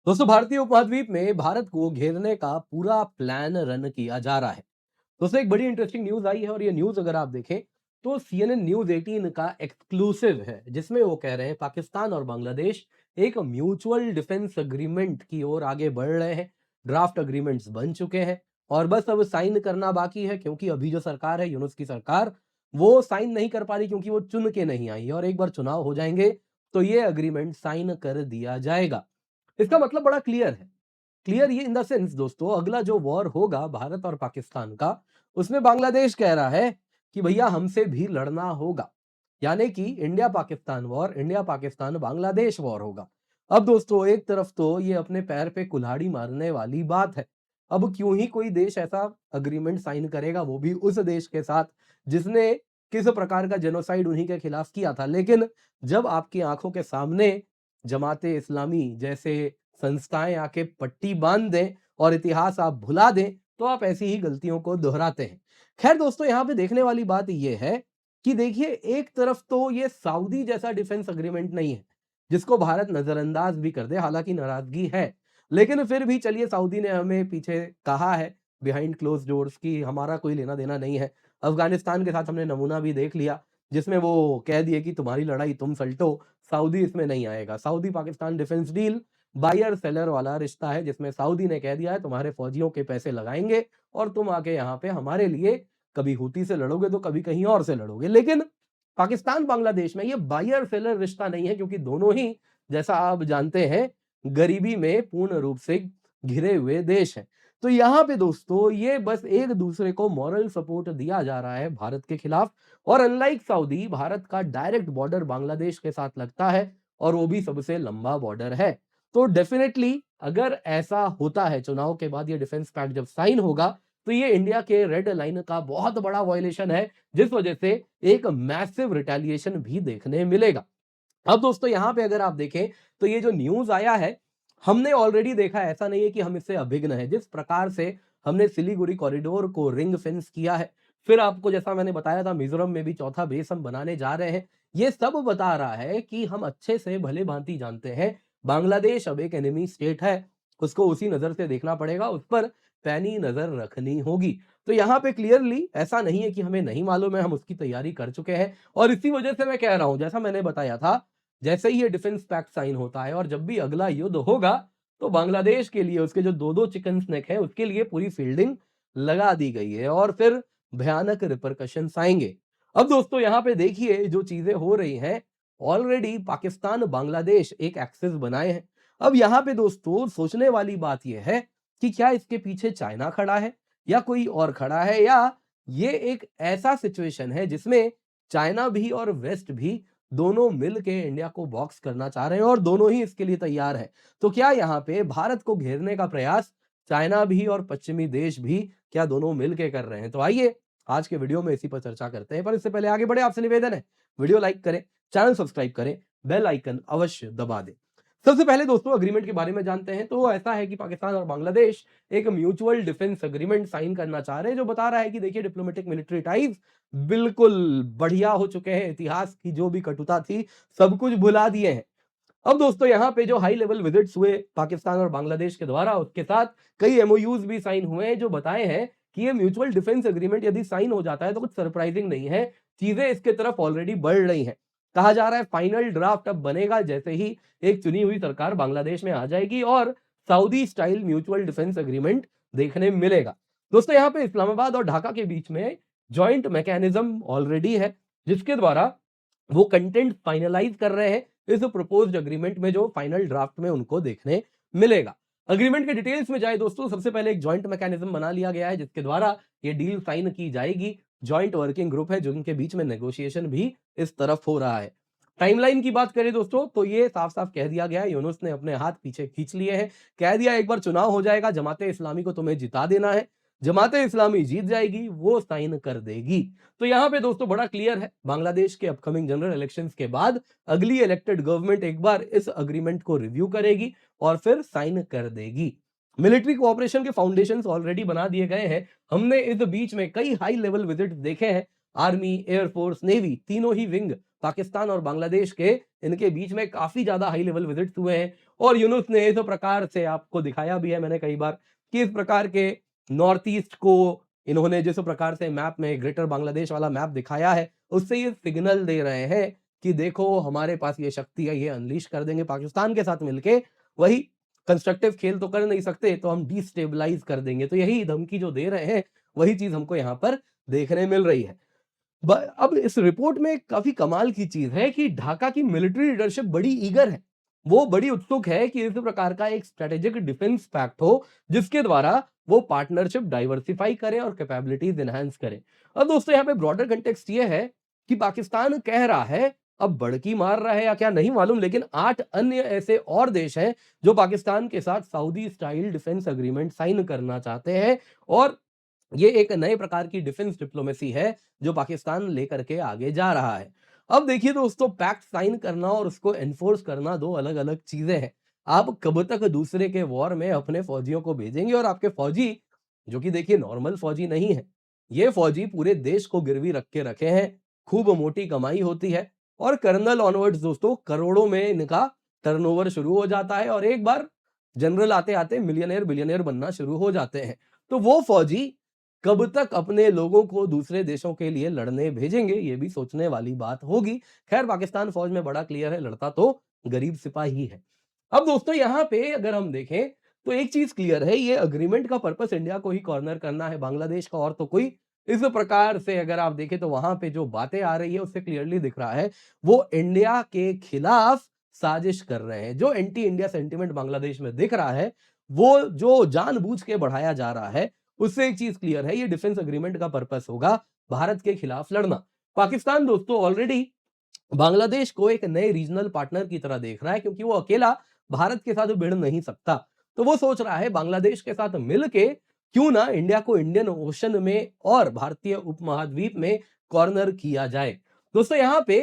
दोस्तों, भारतीय उपमहाद्वीप में भारत को घेरने का पूरा प्लान रन किया जा रहा है। दोस्तों, एक बड़ी इंटरेस्टिंग न्यूज़ आई है और ये न्यूज़ अगर आप देखें तो सीएनएन न्यूज़ 18 का एक्सक्लूसिव है, जिसमें वो कह रहे हैं पाकिस्तान और बांग्लादेश एक म्यूचुअल डिफेंस एग्रीमेंट की ओर आगे बढ़ रहे हैं। ड्राफ्ट एग्रीमेंट्स बन चुके हैं और बस अब साइन करना बाकी है, क्योंकि अभी जो सरकार है, यूनुस की सरकार, वो साइन नहीं कर पा रही क्योंकि वो चुन के नहीं आई है और एक बार चुनाव हो जाएंगे तो ये एग्रीमेंट साइन कर दिया जाएगा। इसका मतलब बड़ा क्लियर है। क्लियर ये इन द सेंस दोस्तों, अगला जो वॉर होगा भारत और पाकिस्तान का, उसमें बांग्लादेश कह रहा है कि भैया हमसे भी लड़ना होगा। यानी कि India Pakistan war, India Pakistan Bangladesh war होगा। अब दोस्तों, एक तरफ तो ये अपने पैर पे कुल्हाड़ी मारने वाली बात है। अब क्यों ही कोई देश ऐसा अग्रीमेंट साइन करेगा, वो भी उस देश के साथ जिसने किस प्रकार का जेनोसाइड उन्हीं के खिलाफ किया था। लेकिन जब आपकी आंखों के सामने जमाते इस्लामी जैसे संस्थाएं आके पट्टी बांध दें और इतिहास आप भुला दें, तो आप ऐसी ही गलतियों को दोहराते हैं। खैर दोस्तों, यहां पे देखने वाली बात यह है कि देखिए, एक तरफ तो ये सऊदी जैसा डिफेंस एग्रीमेंट नहीं है, जिसको भारत नजरअंदाज भी कर दे, हालांकि नाराजगी है। लेकिन फिर भी चलिए, सऊदी ने हमें पीछे कहा है बिहाइंड क्लोज डोर्स की हमारा कोई लेना देना नहीं है। अफगानिस्तान के साथ हमने नमूना भी देख लिया, जिसमें वो कह दिए कि तुम्हारी लड़ाई तुम सल्टो, सऊदी इसमें नहीं आएगा। Saudi Pakistan defence deal buyer seller वाला रिश्ता है, जिसमें सऊदी ने कह दिया है तुम्हारे फौजियों के पैसे लगाएंगे और तुम आके यहाँ पे हमारे लिए कभी हूती से लड़ोगे तो कभी कहीं और से लड़ोगे। लेकिन पाकिस्तान बांग्लादेश में ये बायर सेलर रिश्ता नहीं है, क्योंकि दोनों ही, जैसा आप जानते हैं, गरीबी में पूर्ण रूप से घिरे हुए देश हैं। तो यहाँ पे दोस्तों, ये बस एक दूसरे को मॉरल सपोर्ट दिया जा रहा है भारत के खिलाफ। और अनलाइक सऊदी, भारत का डायरेक्ट बॉर्डर बांग्लादेश के साथ लगता है और वो भी सबसे लंबा बॉर्डर है। तो डेफिनेटली अगर ऐसा होता है, चुनाव के बाद ये डिफेंस पैक्ट जब साइन होगा, तो ये इंडिया के रेड लाइन का बहुत बड़ा वायलेशन है, जिस वजह से एक मैसिव रिटेलिएशन भी देखने मिलेगा। अब दोस्तों, यहां पे अगर आप देखें तो ये जो न्यूज आया है, हमने ऑलरेडी देखा है, ऐसा नहीं है कि हम इससे अभिज्ञ हैं। जिस प्रकार से हमने सिलीगुड़ी कॉरिडोर को रिंग फेंस किया है, फिर आपको जैसा मैंने बताया था, मिजोरम में भी चौथा बेस हम बनाने जा रहे हैं। ये सब बता रहा है कि हम अच्छे से भले भांति जानते हैं बांग्लादेश अब एक एनिमी स्टेट है, उसको उसी नजर से देखना पड़ेगा, उस पर पैनी नजर रखनी होगी। तो यहाँ पे क्लियरली ऐसा नहीं है कि हमें नहीं मालूम है, हम उसकी तैयारी कर चुके हैं। और इसी वजह से मैं कह रहा हूं, जैसा मैंने बताया था, जैसे ही ये डिफेंस पैक्ट साइन होता है और जब भी अगला युद्ध होगा, तो बांग्लादेश के लिए उसके जो दो दो चिकन स्नेक हैं, उसके लिए पूरी फील्डिंग लगा दी गई है और फिर भयानक रिपरकशंस आएंगे। अब दोस्तों, यहाँ पे देखिए जो चीजें हो रही हैं, ऑलरेडी पाकिस्तान बांग्लादेश एक एक्सिस बनाए हैं। अब यहाँ पे दोस्तों, सोचने वाली बात यह है कि क्या इसके पीछे चाइना खड़ा है या कोई और खड़ा है, या ये एक ऐसा सिचुएशन है जिसमें चाइना भी और वेस्ट भी दोनों मिल के इंडिया को बॉक्स करना चाह रहे हैं और दोनों ही इसके लिए तैयार हैं। तो क्या यहाँ पे भारत को घेरने का प्रयास चाइना भी और पश्चिमी देश भी, क्या दोनों मिल के कर रहे हैं? तो आइए आज के वीडियो में इसी पर चर्चा करते हैं। पर इससे पहले आगे बढ़े, आपसे निवेदन है, वीडियो लाइक करें, चैनल सब्सक्राइब करें, बेल आइकन अवश्य दबा दें। सबसे पहले दोस्तों, एग्रीमेंट के बारे में जानते हैं। तो ऐसा है कि पाकिस्तान और बांग्लादेश एक म्यूचुअल डिफेंस एग्रीमेंट साइन करना चाह रहे हैं, जो बता रहा है कि देखिए, डिप्लोमेटिक मिलिट्री टाइज बिल्कुल बढ़िया हो चुके हैं, इतिहास की जो भी कटुता थी सब कुछ भुला दिए हैं। अब दोस्तों, यहाँ पे जो हाई लेवल विजिट्स हुए पाकिस्तान और बांग्लादेश के द्वारा, उसके साथ कई एमओयूज भी साइन हुए हैं, जो बताए हैं कि ये म्यूचुअल डिफेंस एग्रीमेंट यदि साइन हो जाता है तो कुछ सरप्राइजिंग नहीं है, चीजें इसके तरफ ऑलरेडी बढ़ रही हैं। कहा जा रहा है फाइनल ड्राफ्ट अब बनेगा जैसे ही एक चुनी हुई सरकार बांग्लादेश में आ जाएगी और Saudi style mutual defence agreement देखने मिलेगा। दोस्तों, यहाँ पे इस्लामाबाद और ढाका के बीच में जॉइंट मैकेनिज्म ऑलरेडी है, जिसके द्वारा वो कंटेंट फाइनलाइज कर रहे हैं इस प्रपोज्ड एग्रीमेंट में, जो फाइनल ड्राफ्ट में उनको देखने मिलेगा। एग्रीमेंट के डिटेल्स में जाए दोस्तों, सबसे पहले एक जॉइंट मैकेनिज्म बना लिया गया है, जिसके द्वारा ये डील साइन की जाएगी। जॉइंट वर्किंग ग्रुप है, जिनके बीच में नेगोशिएशन भी इस तरफ हो रहा है। टाइमलाइन की बात करें दोस्तों, तो ये साफ साफ कह दिया गया है, यूनुस ने अपने हाथ पीछे खींच लिए हैं। कह दिया एक बार चुनाव हो जाएगा, जमाते इस्लामी को तुम्हें जिता देना है, जमाते इस्लामी जीत जाएगी, वो साइन कर देगी। तो यहाँ पे दोस्तों बड़ा क्लियर है, बांग्लादेश के अपकमिंग जनरल इलेक्शंस के बाद अगली इलेक्टेड गवर्नमेंट एक बार इस एग्रीमेंट को रिव्यू करेगी और फिर साइन कर देगी। मिलिट्री कोऑपरेशन के फाउंडेशंस ऑलरेडी बना दिए गए हैं। हमने इस बीच में कई हाई लेवल विजिट देखे हैं, आर्मी, एयरफोर्स, नेवी, तीनों ही विंग पाकिस्तान और बांग्लादेश के, इनके बीच में काफी ज्यादा हाई लेवल विजिट्स हुए हैं और यूनुस ने इस प्रकार से आपको दिखाया भी है मैंने कई बार कि इस प्रकार के नॉर्थ ईस्ट को इन्होंने जिस प्रकार से मैप में ग्रेटर बांग्लादेश वाला मैप दिखाया है, उससे ये सिग्नल दे रहे हैं कि देखो हमारे पास ये शक्ति है, ये अनलीश कर देंगे पाकिस्तान के साथ मिलके। वही कंस्ट्रक्टिव खेल तो कर नहीं सकते, तो हम डिस्टेबलाइज कर देंगे। तो यही धमकी जो दे रहे हैं, वही चीज़ हमको यहाँ पर देखने मिल रही है। अब इस रिपोर्ट में काफी कमाल की चीज है कि ढाका की मिलिट्री लीडरशिप बड़ी ईगर है। वो बड़ी उत्सुक है कि इस प्रकार का एक स्ट्रेटेजिक डिफेंस पैक्ट हो, जिसके द्वारा वो पार्टनरशिप डाइवर्सिफाई करे और कैपेबिलिटीज एनहांस करे। अब दोस्तों यहाँ पे ब्रॉडर कंटेक्स्ट ये है कि पाकिस्तान कह रहा है, अब बड़की मार रहा है या क्या नहीं मालूम, लेकिन 8 अन्य ऐसे और देश हैं जो पाकिस्तान के साथ Saudi style defence agreement sign करना चाहते हैं। और ये एक नए प्रकार की डिफेंस डिप्लोमेसी है जो पाकिस्तान लेकर के आगे जा रहा है। अब देखिए दोस्तों, पैक्ट साइन करना और उसको एनफोर्स करना दो अलग-अलग चीजें हैं। आप कब तक दूसरे के वॉर में अपने फौजियों को भेजेंगे, और आपके फौजी जो कि देखिए नॉर्मल फौजी नहीं है, ये फौजी पूरे देश को गिरवी रख के रखे हैं, खूब मोटी कमाई होती है और कर्नल ऑनवर्ड्स दोस्तों करोड़ों में इनका टर्नओवर शुरू हो जाता है और एक बार जनरल आते-आते मिलियनेयर बिलियनेयर बनना शुरू हो जाते हैं। तो वो फौजी कब तक अपने लोगों को दूसरे देशों के लिए लड़ने भेजेंगे, ये भी सोचने वाली बात होगी। खैर पाकिस्तान फौज में बड़ा क्लियर है, लड़ता तो गरीब सिपाही है। अब दोस्तों यहाँ पे अगर हम देखें तो एक चीज क्लियर है, ये अग्रीमेंट का पर्पस इंडिया को ही कॉर्नर करना है, बांग्लादेश का और तो कोई इस प्रकार से अगर आप देखें तो वहां पे जो बातें आ रही है उससे क्लियरली दिख रहा है वो इंडिया के खिलाफ साजिश कर रहे हैं। जो एंटी इंडिया सेंटिमेंट बांग्लादेश में दिख रहा है, वो जो जानबूझ के बढ़ाया जा रहा है, उससे एक चीज क्लियर है, ये डिफेंस एग्रीमेंट का पर्पस होगा भारत के खिलाफ लड़ना। पाकिस्तान दोस्तों ऑलरेडी बांग्लादेश को एक नए रीजनल पार्टनर की तरह देख रहा है, क्योंकि वो अकेला भारत के साथ भिड़ नहीं सकता। तो वो सोच रहा है बांग्लादेश के साथ मिलके क्यों ना इंडिया को इंडियन ओशन में और भारतीय उपमहाद्वीप में कॉर्नर किया जाए। दोस्तों यहाँ पे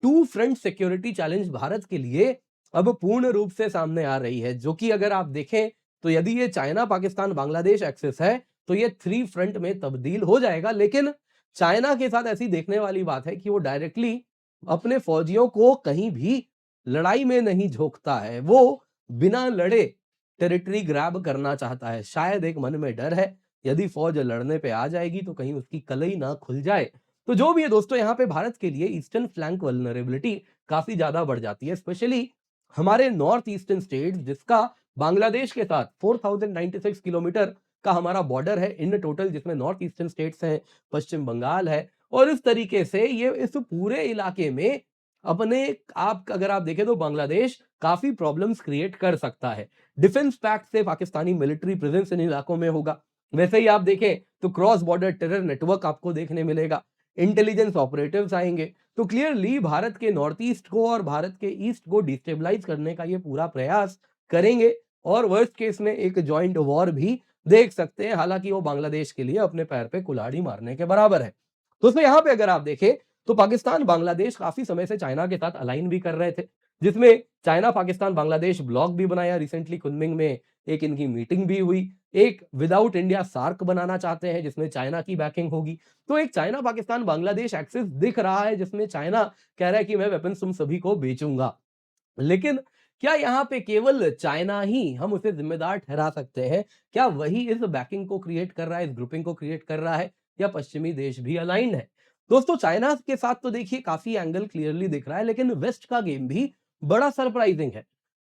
two front security challenge Bharat के लिए अब पूर्ण रूप से सामने आ रही है, जो कि अगर आप देखें तो यदि ये चाइना पाकिस्तान बांग्लादेश एक्सिस है तो ये थ्री फ्रंट में तब्दील हो जाएगा। लेकिन चाइना के साथ ऐसी देखने वाली बात है कि वो डायरेक्टली अपने फौजियों को कहीं भी लड़ाई में नहीं झोंकता है, वो बिना लड़े टेरिटरी ग्रैब करना चाहता है। शायद एक मन में डर है, यदि फौज लड़ने पे आ जाएगी तो कहीं उसकी कलई ना खुल जाए। तो जो भी है दोस्तों, यहाँ पे भारत के लिए ईस्टर्न फ्लैंक वल्नरेबिलिटी काफी ज्यादा बढ़ जाती है, स्पेशली हमारे नॉर्थ ईस्टर्न स्टेट जिसका बांग्लादेश के साथ 4096 किलोमीटर का हमारा बॉर्डर है इन टोटल, जिसमें नॉर्थ ईस्टर्न स्टेट्स हैं, पश्चिम बंगाल है। और इस तरीके से ये इस पूरे इलाके में अपने आप अगर आप देखें तो बांग्लादेश काफी प्रॉब्लम्स क्रिएट कर सकता है। डिफेंस पैक्ट से पाकिस्तानी मिलिट्री प्रेजेंस इन इलाकों में होगा। वैसे ही आप देखें तो क्रॉस बॉर्डर टेरर नेटवर्क आपको देखने मिलेगा, इंटेलिजेंस ऑपरेटिव्स आएंगे। तो क्लियरली भारत के नॉर्थ ईस्ट को और भारत के ईस्ट को डिस्टेबलाइज करने का ये पूरा प्रयास करेंगे और वर्स्ट केस में एक जॉइंट वॉर भी देख सकते हैं। हालांकि वो बांग्लादेश के लिए अपने पैर पे कुल्हाड़ी मारने के बराबर है। दोस्तों यहाँ पे अगर आप देखें तो पाकिस्तान बांग्लादेश काफी समय से चाइना के साथ अलाइन भी कर रहे थे, जिसमें चाइना पाकिस्तान बांग्लादेश ब्लॉक भी बनाया। रिसेंटली कुनमिंग में एक इनकी मीटिंग भी हुई। एक विदाउट इंडिया सार्क बनाना चाहते हैं जिसमें चाइना की बैकिंग होगी। तो एक चाइना पाकिस्तान बांग्लादेश एक्सिस दिख रहा है जिसमें चाइना कह रहा है कि मैं वेपन्स तुम सभी को बेचूंगा। लेकिन क्या यहाँ पे केवल चाइना ही हम उसे जिम्मेदार ठहरा सकते हैं? क्या वही इस बैकिंग को क्रिएट कर रहा है, इस ग्रुपिंग को क्रिएट कर रहा है, या पश्चिमी देश भी अलाइंड है? दोस्तों चाइना के साथ तो देखिए काफी एंगल क्लियरली दिख रहा है, लेकिन वेस्ट का गेम भी बड़ा सरप्राइजिंग है।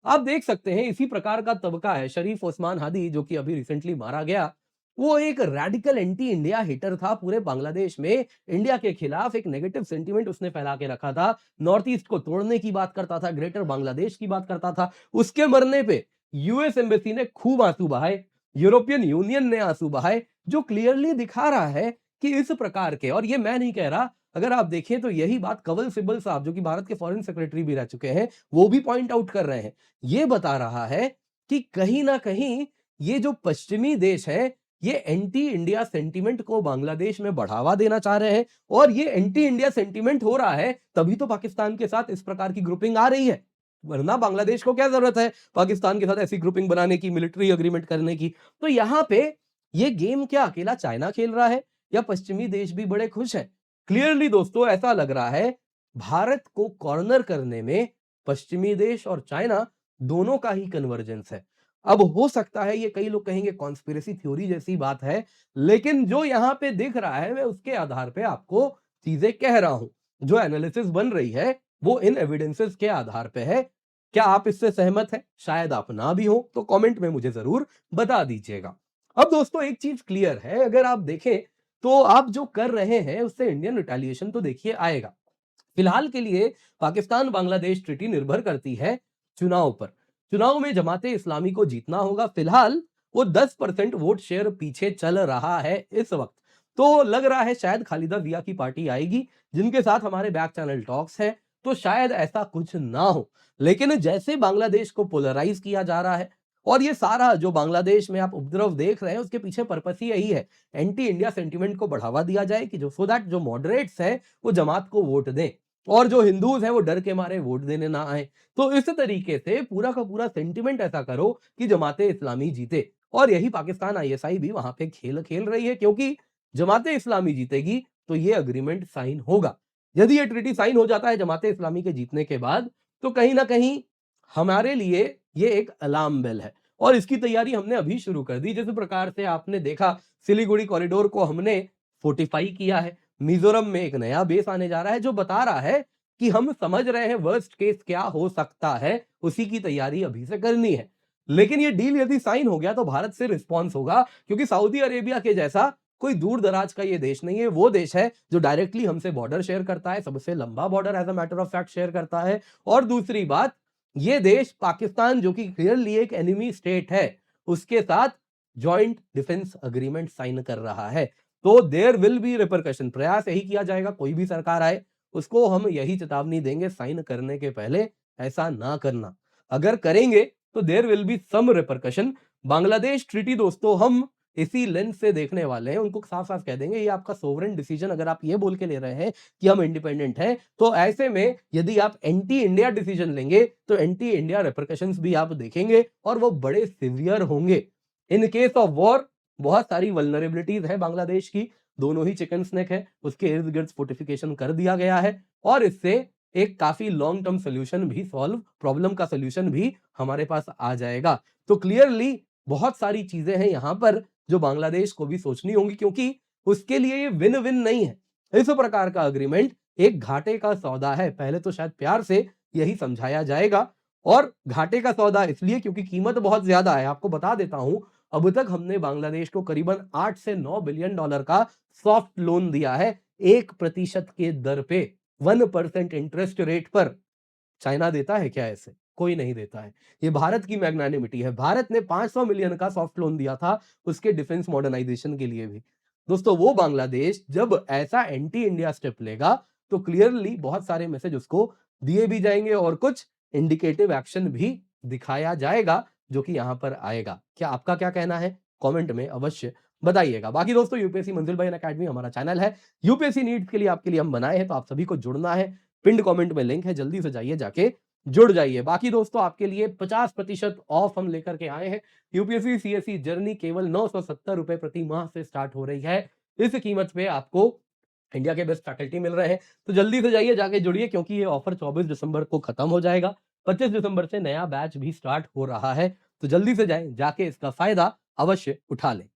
आप देख सकते हैं इसी प्रकार का तबका है शरीफ ओस्मान हादी, जो कि अभी रिसेंटली मारा गया। वो एक रैडिकल एंटी इंडिया हिटर था, पूरे बांग्लादेश में इंडिया के खिलाफ एक नेगेटिव सेंटीमेंट उसने फैला के रखा था, नॉर्थ ईस्ट को तोड़ने की बात करता था, ग्रेटर बांग्लादेश की बात करता था। उसके मरने पे यूएस एम्बेसी ने खूब आंसू बहाए, यूरोपियन यूनियन ने आंसू बहाए, जो क्लियरली दिखा रहा है कि इस प्रकार के, और ये मैं नहीं कह रहा, अगर आप देखें तो यही बात कंवल सिब्बल साहब जो कि भारत के फॉरेन सेक्रेटरी भी रह चुके हैं, वो भी पॉइंट आउट कर रहे हैं। ये बता रहा है कि कहीं ना कहीं ये जो पश्चिमी देश है, ये एंटी इंडिया सेंटीमेंट को बांग्लादेश में बढ़ावा देना चाह रहे हैं। और ये एंटी इंडिया सेंटीमेंट हो रहा है तभी तो पाकिस्तान के साथ इस प्रकार की ग्रुपिंग आ रही है, वरना बांग्लादेश को क्या जरूरत है पाकिस्तान के साथ ऐसी ग्रुपिंग बनाने की, मिलिट्री एग्रीमेंट करने की। तो यहाँ पे ये गेम क्या अकेला चाइना खेल रहा है या पश्चिमी देश भी बड़े खुश हैं? क्लियरली दोस्तों ऐसा लग रहा है भारत को कॉर्नर करने में पश्चिमी देश और चाइना दोनों का ही कन्वर्जेंस है। अब हो सकता है ये कई लोग कहेंगे कॉन्स्पिरेसी थ्योरी जैसी बात है, लेकिन जो यहाँ पे दिख रहा है मैं उसके आधार पे आपको चीजें कह रहा हूं। जो एनालिसिस बन रही है वो इन एविडेंसेस के आधार पे है। क्या आप इससे सहमत हैं? शायद आप ना भी हो तो कमेंट में मुझे जरूर बता दीजिएगा। अब दोस्तों एक चीज क्लियर है, अगर आप देखें तो आप जो कर रहे हैं उससे इंडियन रिटेलिएशन तो देखिए आएगा। फिलहाल के लिए पाकिस्तान बांग्लादेश ट्रीटी निर्भर करती है चुनाव पर। चुनाव में जमाते इस्लामी को जीतना होगा। फिलहाल वो 10% वोट शेयर पीछे चल रहा है इस वक्त। तो लग रहा है शायद खालिदा जिया की पार्टी आएगी, जिनके साथ हमारे बैक चैनल टॉक्स है, तो शायद ऐसा कुछ ना हो। लेकिन जैसे बांग्लादेश को पोलराइज किया जा रहा है, और ये सारा जो बांग्लादेश में आप उपद्रव देख रहे हैं उसके पीछे पर्पस ही यही है, एंटी इंडिया सेंटिमेंट को बढ़ावा दिया जाए कि जो सो दैट जो मॉडरेट्स हैं वो जमात को वोट दें और जो हिंदूज हैं वो डर के मारे वोट देने ना आए। तो इस तरीके से पूरा का पूरा सेंटिमेंट ऐसा करो कि जमाते इस्लामी जीते। और यही पाकिस्तान आईएसआई भी वहां पे खेल खेल रही है, क्योंकि जमाते इस्लामी जीतेगी तो ये अग्रीमेंट साइन होगा। यदि ये ट्रीटी साइन हो जाता है जमाते इस्लामी के जीतने के बाद, तो कहीं ना कहीं हमारे लिए ये एक अलार्म बेल है और इसकी तैयारी हमने अभी शुरू कर दी। जिस प्रकार से आपने देखा सिलीगुड़ी कॉरिडोर को हमने फोर्टिफाई किया है, मिजोरम में एक नया बेस आने जा रहा है जो बता रहा है कि हम समझ रहे हैं वर्स्ट केस क्या हो सकता है, उसी की तैयारी अभी से करनी है। लेकिन ये डील यदि साइन हो गया तो भारत से रिस्पॉन्स होगा, क्योंकि सऊदी अरेबिया के जैसा कोई दूर दराज का ये देश नहीं है। वो देश है जो डायरेक्टली हमसे बॉर्डर शेयर करता है, सबसे लंबा border as a matter of fact share करता है। और दूसरी बात, ये देश पाकिस्तान जो कि क्लियरली एक एनिमी स्टेट है, उसके साथ जॉइंट डिफेंस अग्रीमेंट साइन कर रहा है। तो देयर विल बी रिपरकशन। प्रयास यही किया जाएगा, कोई भी सरकार आए उसको हम यही चेतावनी देंगे साइन करने के पहले ऐसा ना करना। अगर करेंगे तो there will be some repercussion. Bangladesh treaty दोस्तों हम इसी लेंस से देखने वाले हैं, उनको साफ साफ कह देंगे ये आपका सोवरेन डिसीजन। अगर आप ये बोल के ले रहे हैं कि हम इंडिपेंडेंट हैं, तो ऐसे में यदि आप एंटी इंडिया डिसीजन लेंगे तो एंटी इंडिया रिपरकशंस भी आप देखेंगे और वो बड़े सिवियर होंगे। इन केस ऑफ वॉर बहुत सारी वल्नरेबिलिटीज है बांग्लादेश की, दोनों ही चिकन स्नेक है, उसके इर्द गिर्द फोर्टिफिकेशन कर दिया गया है और इससे एक काफी लॉन्ग टर्म सोल्यूशन भी सॉल्व, प्रॉब्लम का सोल्यूशन भी हमारे पास आ जाएगा। तो क्लियरली बहुत सारी चीजें हैं यहां पर जो बांग्लादेश को भी सोचनी होंगी, क्योंकि उसके लिए ये विन विन नहीं है। इस प्रकार का अग्रीमेंट एक घाटे का सौदा है। पहले तो शायद प्यार से यही समझाया जाएगा, और घाटे का सौदा इसलिए क्योंकि कीमत बहुत ज्यादा है। आपको बता देता हूं, अब तक हमने बांग्लादेश को करीबन 8 से 9 बिलियन डॉलर का सॉफ्ट लोन दिया है, 1% के दर पे, 1% इंटरेस्ट रेट पर। चाइना देता है क्या ऐसे? कोई नहीं देता है। ये भारत की मैग्नानिमिटी है। भारत ने 500 मिलियन का सॉफ्ट लोन दिया था उसके डिफेंस मॉडर्नाइजेशन के लिए भी। दोस्तों वो बांग्लादेश जब ऐसा एंटी इंडिया स्टेप लेगा तो क्लियरली बहुत सारे मैसेज उसको दिए भी जाएंगे और कुछ इंडिकेटिव एक्शन भी दिखाया जाएगा जो कि यहां पर आएगा। क्या आपका क्या कहना है? कमेंट में अवश्य बताइएगा। बाकी दोस्तों यूपीएससी मंजिल भाई एकेडमी हमारा चैनल है, यूपीएससी नीट के लिए आपके लिए हम बनाए हैं, तो आप सभी को जुड़ना है। पिंड कमेंट में लिंक है, जल्दी से जाइए जाके जुड़ जाइए। बाकी दोस्तों आपके लिए 50% ऑफ हम लेकर के आए हैं। यूपीएससी सीएससी जर्नी केवल 970 रुपए प्रति माह से स्टार्ट हो रही है। इस कीमत पे आपको इंडिया के बेस्ट फैकल्टी मिल रहे हैं, तो जल्दी से जाइए जाके जुड़िए, क्योंकि ये ऑफर 24 दिसंबर को खत्म हो जाएगा। 25 दिसंबर से नया बैच भी स्टार्ट हो रहा है, तो जल्दी से जाएं, जाके इसका फायदा अवश्य उठा लें।